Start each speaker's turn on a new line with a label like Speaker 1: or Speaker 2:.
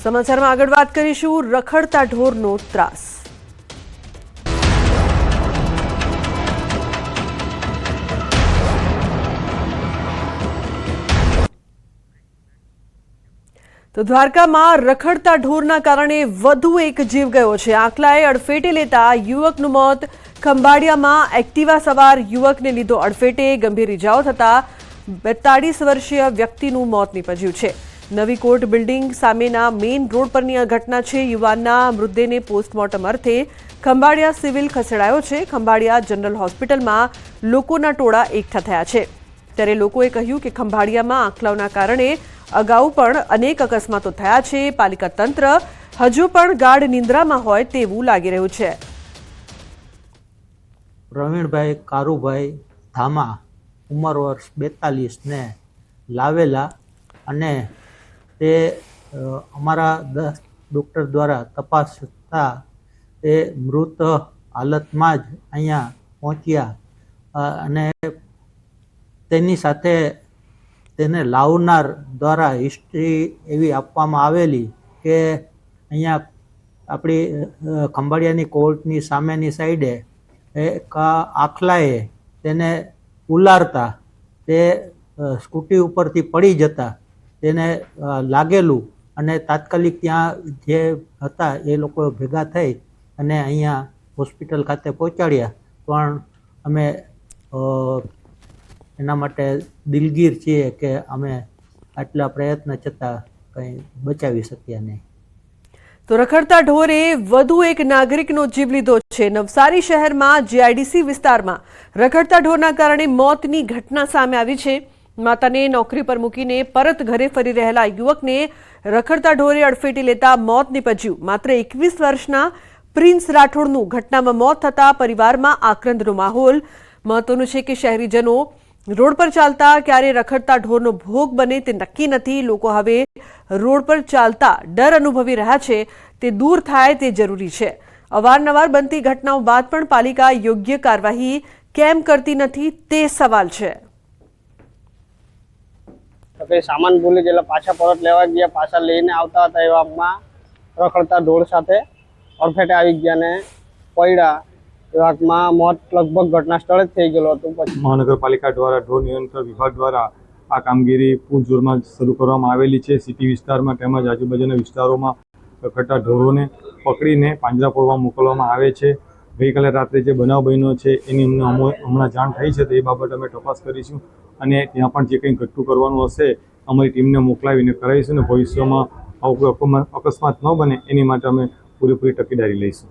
Speaker 1: સમાચારમાં આગળ વાત કરીશું રખડતા ઢોરનો ત્રાસ। તો દ્વારકામાં રખડતા ઢોરના કારણે વધુ એક જીવ ગયો છે। આંકલાએ અડફેટે લેતા યુવકનું મોત। ખંભાળિયામાં એક્ટિવા સવાર યુવકને લીધો અડફેટે। ગંભીર ઇજાઓ થતા 42 વર્ષીય વ્યક્તિનું મોત નીપજ્યું છે। નવી કોર્ટ બિલ્ડિંગ સામેના મેઇન રોડ પરની આ ઘટના છે। યુવાનના મૃતદેહને પોસ્ટમોર્ટમ અર્થે ખંભાળિયા સિવિલ ખસેડાયો છે। ખંભાળિયા જનરલ હોસ્પિટલમાં લોકોના ટોળા એકઠા થયા છે। ત્યારે લોકોએ કહ્યું કે ખંભાળિયામાં આંકલાઓના કારણે અગાઉ પણ અનેક અકસ્માતો થયા છે। પાલિકા તંત્ર હજુ પણ ગાઢ નિંદ્રામાં હોય તેવું લાગી રહ્યું છે।
Speaker 2: પ્રવીણભાઈ કારુભાઈ ધામા ઉંમર વર્ષ 42 ને લાવેલા અને તે અમારા ડૉક્ટર દ્વારા તપાસ થતાં તે મૃત હાલતમાં જ અહીંયા પહોંચ્યા અને તેની સાથે તેને લાવનાર દ્વારા હિસ્ટ્રી એવી આપવામાં આવેલી કે અહીંયા આપણી ખંભાળિયાની કોર્ટની સામેની સાઈડે એક આખલાએ તેને ઉલારતા તે સ્કૂટી ઉપરથી પડી જતા તેને લાગેલું અને તાત્કાલિક ત્યાં જે હતા એ લોકો ભેગા થઈ અને અહીંયા હોસ્પિટલ ખાતે પહોંચાડ્યા। પણ અમે એના માટે દિલગીર છીએ કે અમે આટલા પ્રયત્ન છતાં કંઈ બચાવી શક્યા નહીં।
Speaker 1: તો રખડતા ઢોરે વધુ એક નાગરિકનો જીવ લીધો છે। નવસારી શહેરમાં જીઆઈડીસી વિસ્તારમાં રખડતા ઢોરના કારણે મોતની ઘટના સામે આવી છે। માતાને નોકરી પર મૂકીને પરત ઘરે ફરી રહેલા યુવકને રખડતા ઢોરે અડફેટે લેતા મોત નીપજ્યું। માત્ર 21 વર્ષના પ્રિન્સ રાઠોડનું ઘટનામાં મોત થતા પરિવારમાં આક્રંદનો માહોલ। મહત્વનું છે કે શહેરીજનો રોડ પર ચાલતા ક્યારે રખડતા ઢોરનો ભોગ બને તે નક્કી નથી। લોકો હવે રોડ પર ચાલતા ડર અનુભવી રહ્યા છે, તે દૂર થાય તે જરૂરી છે। અવારનવાર બનતી ઘટનાઓ બાદ પણ પાલિકા યોગ્ય કાર્યવાહી કેમ કરતી નથી તે સવાલ છે।
Speaker 3: સામાન ભૂલી ગયેલા પાછા પરત લેવા ગયા, પાછા લઈને આવતા હતા એવામાં રખડતા ઢોર સાથે અડફેટે આવી ગયા ને પડ્યા। એવામાં મોત લગભગ ઘટના સ્થળે જ થઈ ગયેલું હતું। પછી
Speaker 4: મહાનગરપાલિકા દ્વારા ઢોર નિયંત્રણ વિભાગ દ્વારા આ કામગીરી પૂરજોરમાં શરૂ કરવામાં આવેલી છે। સિટી વિસ્તારમાં તેમજ આજુબાજુના વિસ્તારોમાં રખડતા ઢોરોને પકડીને પાંજરાપોળમાં મોકલવામાં આવે છે। ગઈકાલે રાત્રે જે બનાવ બન્યો છે એની અમને હમણાં જાણ થઈ છે, તો એ બાબતે અમે તપાસ કરીશું અને ત્યાં પણ જે કંઈ ઘટતું કરવાનું હશે અમારી ટીમને મોકલાવીને કરાવીશું અને ભવિષ્યમાં આવું કોઈ અકસ્માત ન બને એની માટે અમે પૂરેપૂરી તકેદારી લઈશું।